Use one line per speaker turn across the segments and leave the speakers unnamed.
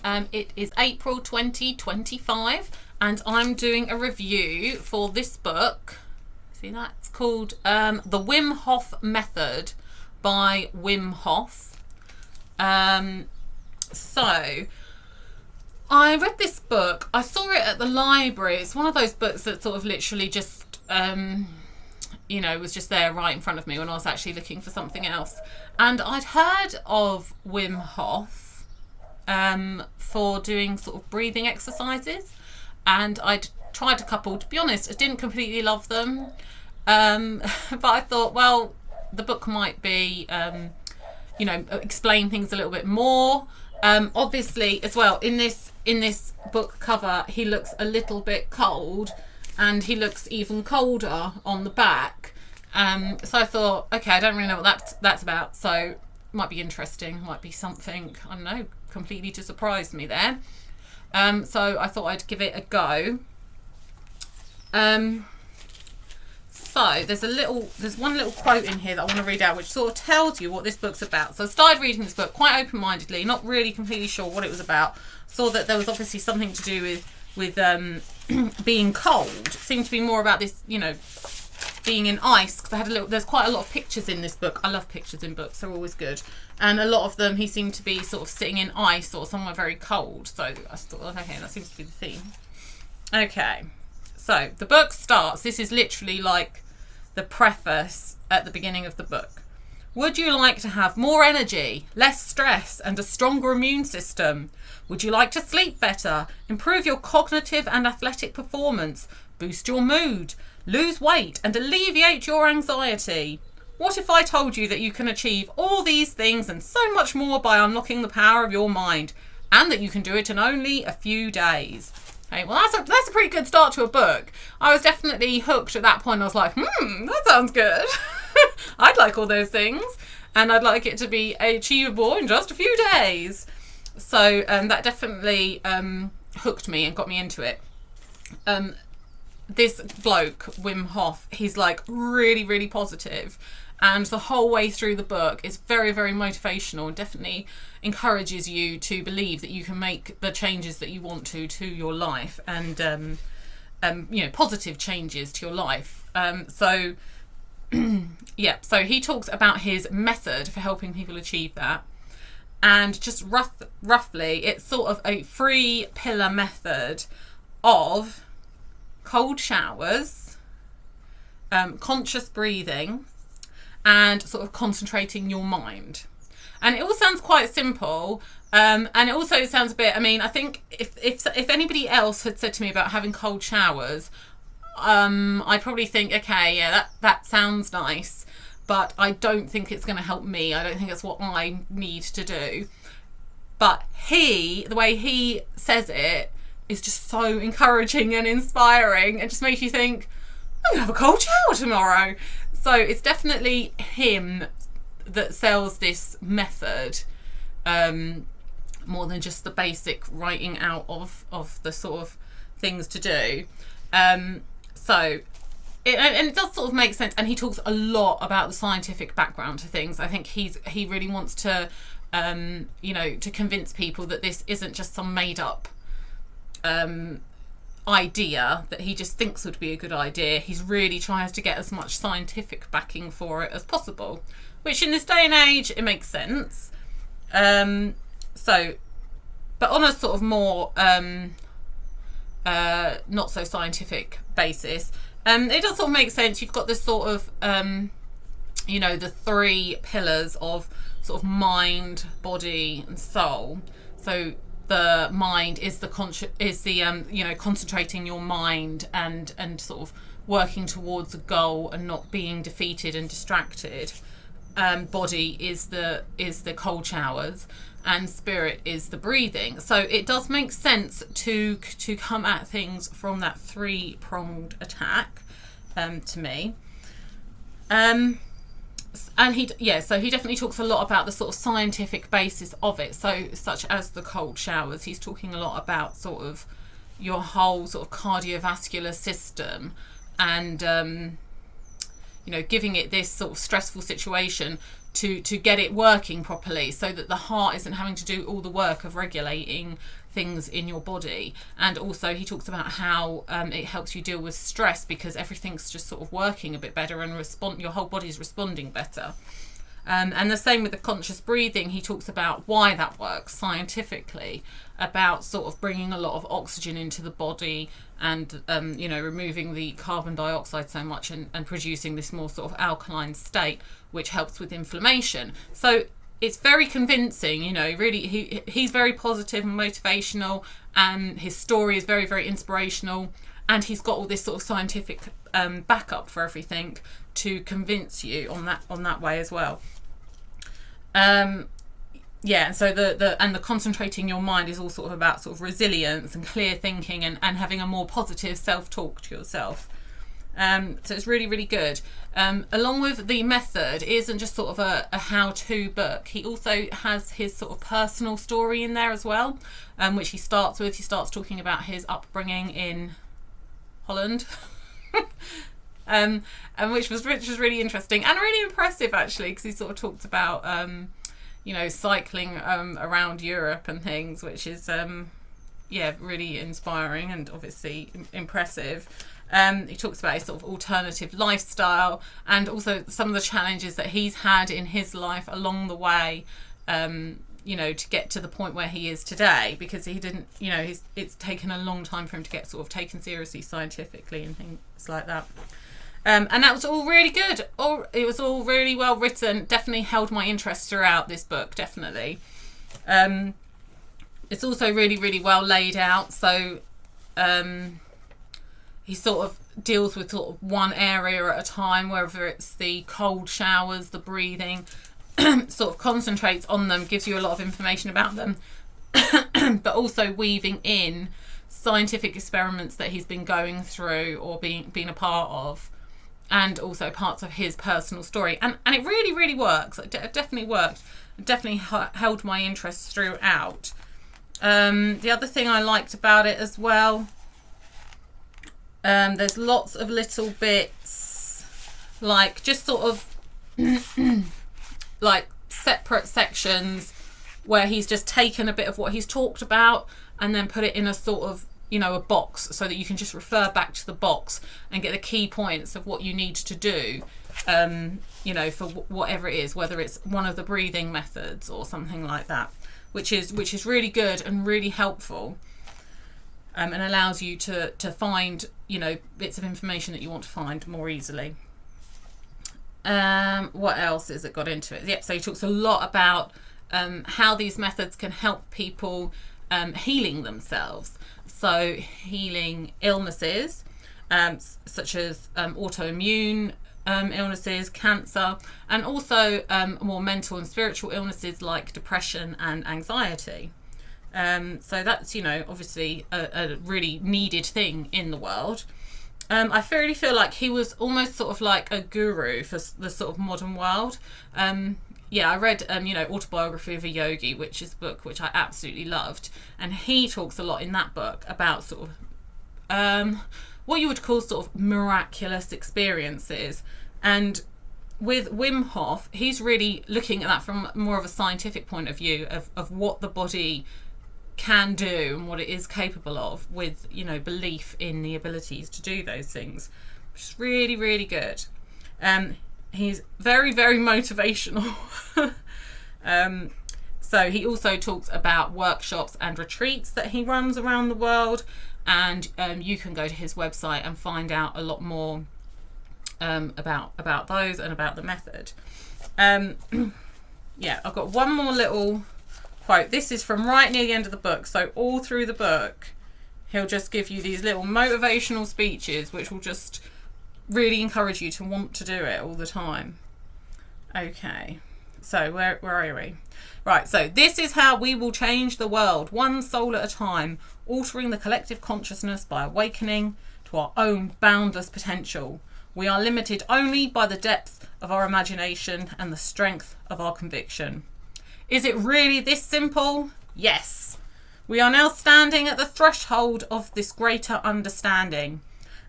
It is April 2025, and I'm doing a review for this book. See that? It's called The Wim Hof Method by Wim Hof. So I read this book. I saw it at the library. It's one of those books that sort of literally just, was just there right in front of me when I was actually looking for something else. And I'd heard of Wim Hof for doing sort of breathing exercises. And I'd tried a couple. To be honest, I didn't completely love them. But I thought, well, the book might be, explain things a little bit more. Obviously, as well, in this book cover, he looks a little bit cold, and he looks even colder on the back. So I thought, okay, I don't really know what that's about. So it might be interesting, might be something, I don't know, completely to surprise me there. So I thought I'd give it a go. So there's one little quote in here that I want to read out, which sort of tells you what this book's about. So I started reading this book quite open-mindedly, not really completely sure what it was about. Saw that there was obviously something to do with being cold. It seemed to be more about this, being in ice. Because there's quite a lot of pictures in this book. I love pictures in books; they're always good. And a lot of them, he seemed to be sort of sitting in ice or somewhere very cold. So I thought, okay, that seems to be the theme. Okay. So the book starts, this is literally like the preface at the beginning of the book. Would you like to have more energy, less stress, and a stronger immune system? Would you like to sleep better, improve your cognitive and athletic performance, boost your mood, lose weight, and alleviate your anxiety? What if I told you that you can achieve all these things and so much more by unlocking the power of your mind, and that you can do it in only a few days? Okay, well, that's a pretty good start to a book. I was definitely hooked at that point. I was like, that sounds good. I'd like all those things, and I'd like it to be achievable in just a few days. So that definitely hooked me and got me into it. This bloke, Wim Hof, he's like really, really positive, and the whole way through the book is very, very motivational and definitely encourages you to believe that you can make the changes that you want to your life, and positive changes to your life. So he talks about his method for helping people achieve that, and just roughly it's sort of a 3-pillar method of cold showers, conscious breathing, and sort of concentrating your mind. And it all sounds quite simple, and it also sounds a bit, I think if anybody else had said to me about having cold showers, I'd probably think, okay, yeah, that sounds nice, but I don't think it's going to help me. I don't think it's what I need to do. But the way he says it is just so encouraging and inspiring, and just makes you think, I'm going to have a cold shower tomorrow. So it's definitely him that sells this method, more than just the basic writing out of the sort of things to do. It does sort of make sense, and he talks a lot about the scientific background to things. I think he really wants to, to convince people that this isn't just some made up idea that he just thinks would be a good idea. He's really tries to get as much scientific backing for it as possible, which in this day and age it makes sense. But on a sort of more not so scientific basis, it does sort of make sense. You've got this sort of the 3 pillars of sort of mind, body, and soul. So the mind is concentrating your mind and sort of working towards a goal and not being defeated and distracted. Body is the cold showers, and spirit is the breathing. So it does make sense to come at things from that 3-pronged attack, to me. And he definitely talks a lot about the sort of scientific basis of it. So such as the cold showers, he's talking a lot about sort of your whole sort of cardiovascular system, and giving it this sort of stressful situation to get it working properly, so that the heart isn't having to do all the work of regulating things in your body. And also he talks about how it helps you deal with stress, because everything's just sort of working a bit better and your whole body's responding better. And the same with the conscious breathing. He talks about why that works scientifically, about sort of bringing a lot of oxygen into the body and removing the carbon dioxide so much, and producing this more sort of alkaline state, which helps with inflammation. So it's very convincing, really. He's very positive and motivational, and his story is very, very inspirational, and he's got all this sort of scientific backup for everything to convince you on that way as well. So the concentrating your mind is all sort of about sort of resilience and clear thinking, and having a more positive self-talk to yourself. So it's really, really good. Along with the method, it isn't just sort of a how-to book. He also has his sort of personal story in there as well, which he starts with. He starts talking about his upbringing in Holland. And which was really interesting and really impressive, actually, because he sort of talked about cycling around Europe and things, which is really inspiring and obviously impressive. He talks about his sort of alternative lifestyle, and also some of the challenges that he's had in his life along the way, to get to the point where he is today, because he didn't, it's taken a long time for him to get sort of taken seriously scientifically and things like that. And that was all really good. It was all really well written. Definitely held my interest throughout this book, definitely. It's also really, really well laid out. So he sort of deals with sort of one area at a time, whether it's the cold showers, the breathing, sort of concentrates on them, gives you a lot of information about them, but also weaving in scientific experiments that he's been going through or being a part of, and also parts of his personal story. And it really, really works. It definitely worked. It definitely held my interest throughout. The other thing I liked about it as well, there's lots of little bits, like just sort of like separate sections where he's just taken a bit of what he's talked about and then put it in a sort of, a box, so that you can just refer back to the box and get the key points of what you need to do, for whatever it is, whether it's one of the breathing methods or something like that, which is really good and really helpful, and allows you to find, bits of information that you want to find more easily. What else has it got into it? Yep, so he talks a lot about how these methods can help people healing themselves. So healing illnesses, such as autoimmune illnesses, cancer, and also more mental and spiritual illnesses like depression and anxiety. So that's, obviously a really needed thing in the world. I really feel like he was almost sort of like a guru for the sort of modern world. I read, Autobiography of a Yogi, which is a book which I absolutely loved. And he talks a lot in that book about sort of what you would call sort of miraculous experiences. And with Wim Hof, he's really looking at that from more of a scientific point of view of what the body can do and what it is capable of, with, belief in the abilities to do those things, which is really, really good. He's very, very motivational. So he also talks about workshops and retreats that he runs around the world, and you can go to his website and find out a lot more about those and about the method. I've got one more little quote. This is from right near the end of the book, so all through the book he'll just give you these little motivational speeches which will just really encourage you to want to do it all the time. Okay, so where are we? Right, so this is how we will change the world, one soul at a time, altering the collective consciousness by awakening to our own boundless potential. We are limited only by the depth of our imagination and the strength of our conviction. Is it really this simple? Yes. We are now standing at the threshold of this greater understanding.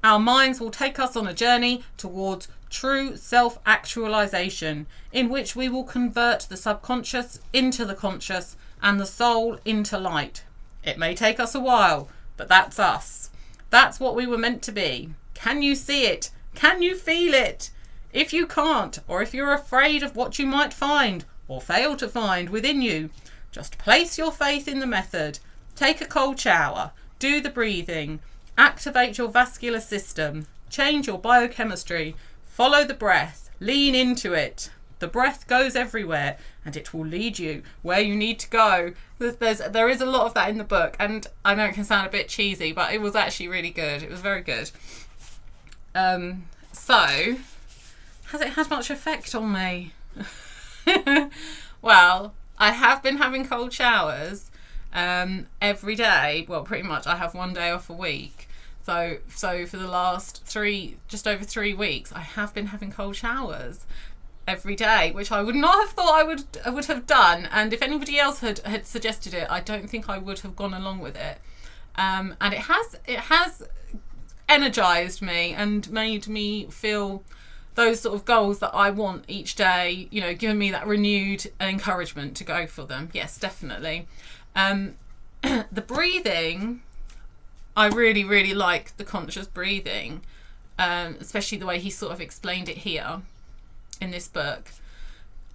Our minds will take us on a journey towards true self-actualization, in which we will convert the subconscious into the conscious and the soul into light. It may take us a while, but that's us. That's what we were meant to be. Can you see it? Can you feel it? If you can't, or if you're afraid of what you might find or fail to find within you, just place your faith in the method. Take a cold shower, do the breathing, activate your vascular system, change your biochemistry, follow the breath, lean into it. The breath goes everywhere and it will lead you where you need to go. There is a lot of that in the book, and I know it can sound a bit cheesy, but it was actually really good. It was very good. So, has it had much effect on me? Well, I have been having cold showers every day. Well, pretty much I have one day off a week. So for the last just over 3 weeks, I have been having cold showers every day, which I would not have thought I would have done. And if anybody else had suggested it, I don't think I would have gone along with it. And it has energized me and made me feel those sort of goals that I want each day, you know, giving me that renewed encouragement to go for them. Yes, definitely. The breathing, I really, really like the conscious breathing, especially the way he sort of explained it here in this book.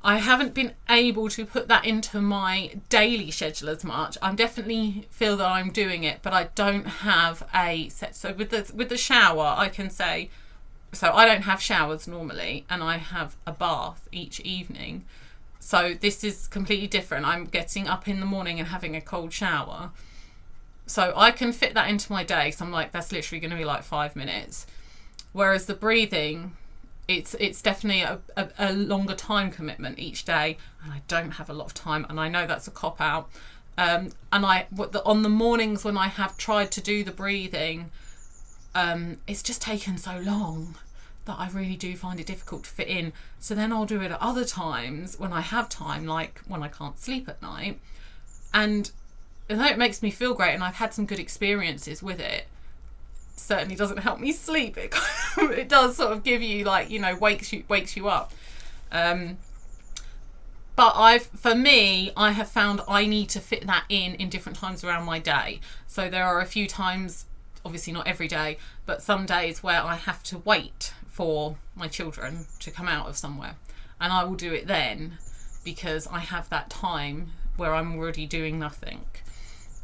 I haven't been able to put that into my daily schedule as much. I definitely feel that I'm doing it, but I don't have a set. So with the shower, I can say, so I don't have showers normally, and I have a bath each evening. So this is completely different. I'm getting up in the morning and having a cold shower. So I can fit that into my day. So I'm like, that's literally going to be like 5 minutes. Whereas the breathing, it's definitely a longer time commitment each day, and I don't have a lot of time, and I know that's a cop out. And on the mornings when I have tried to do the breathing, it's just taken so long that I really do find it difficult to fit in. So then I'll do it at other times when I have time, like when I can't sleep at night. And although it makes me feel great and I've had some good experiences with it, certainly doesn't help me sleep. It does sort of give you, like, you know, wakes you up. But for me, I have found I need to fit that in different times around my day. So there are a few times, obviously not every day, but some days where I have to wait for my children to come out of somewhere, and I will do it then because I have that time where I'm already doing nothing.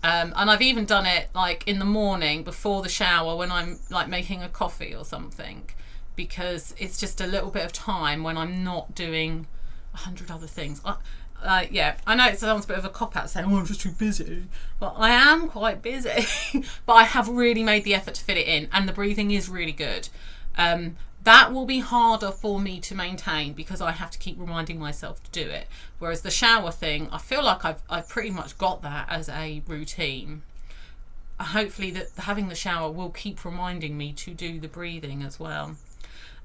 And I've even done it like in the morning before the shower when I'm like making a coffee or something, because it's just a little bit of time when I'm not doing 100 other things. Yeah, I know it sounds a bit of a cop-out saying, oh, I'm just too busy. But I am quite busy. But I have really made the effort to fit it in, and the breathing is really good. That will be harder for me to maintain because I have to keep reminding myself to do it. Whereas the shower thing, I feel like I've pretty much got that as a routine. Hopefully that having the shower will keep reminding me to do the breathing as well.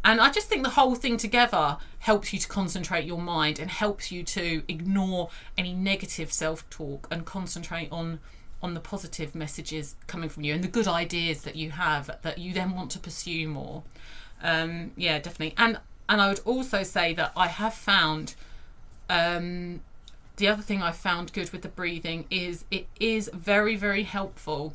And I just think the whole thing together helps you to concentrate your mind and helps you to ignore any negative self-talk and concentrate on the positive messages coming from you and the good ideas that you have that you then want to pursue more. Yeah, definitely. And I would also say that I have found, the other thing I've found good with the breathing is it is very, very helpful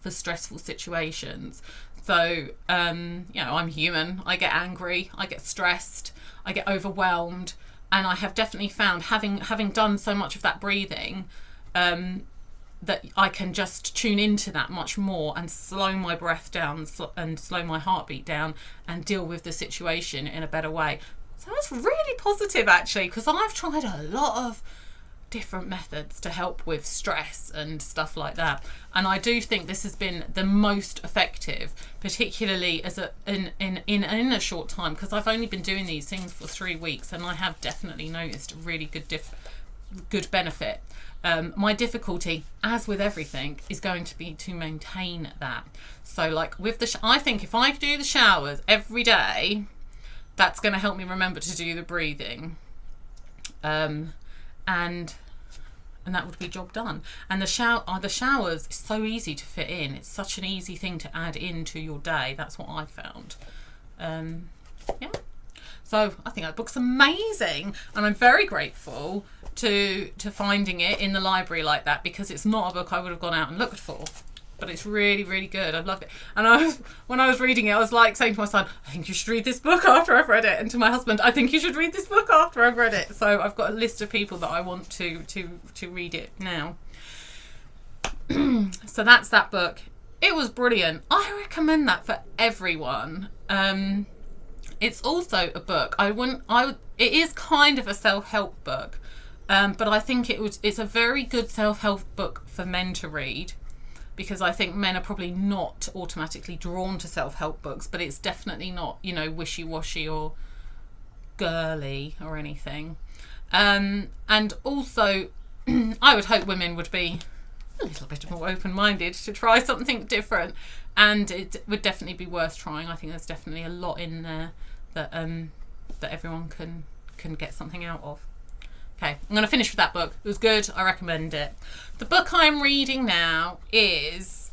for stressful situations. So, you know, I'm human. I get angry, I get stressed, I get overwhelmed, and I have definitely found, having done so much of that breathing, that I can just tune into that much more and slow my breath down and slow my heartbeat down and deal with the situation in a better way. So that's really positive, actually, because I've tried a lot of different methods to help with stress and stuff like that, and I do think this has been the most effective, particularly as in a short time, because I've only been doing these things for 3 weeks, and I have definitely noticed a really good benefit. My difficulty, as with everything, is going to be to maintain that. So like with I think if I do the showers every day, that's going to help me remember to do the breathing, and that would be job done. And the showers is so easy to fit in. It's such an easy thing to add into your day. That's what I found. Yeah. So I think that book's amazing, and I'm very grateful to finding it in the library like that, because it's not a book I would have gone out and looked for. But it's really, really good. I've loved it. And when I was reading it, I was like saying to my son, I think you should read this book after I've read it. And to my husband, I think you should read this book after I've read it. So I've got a list of people that I want to read it now. So that's that book. It was brilliant. I recommend that for everyone. It's also a book. It is kind of a self-help book, but I think it's a very good self-help book for men to read, because I think men are probably not automatically drawn to self-help books, but it's definitely not, wishy-washy or girly or anything. And also, I would hope women would be a little bit more open-minded to try something different, and it would definitely be worth trying. I think there's definitely a lot in there that everyone can get something out of. Okay, I'm going to finish with that book. It was good. I recommend it. The book I'm reading now is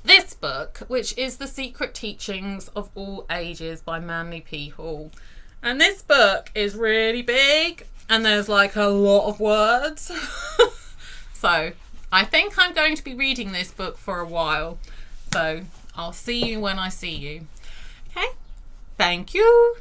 this book, which is The Secret Teachings of All Ages by Manly People. And this book is really big, and there's like a lot of words. So I think I'm going to be reading this book for a while. So I'll see you when I see you. Okay, thank you.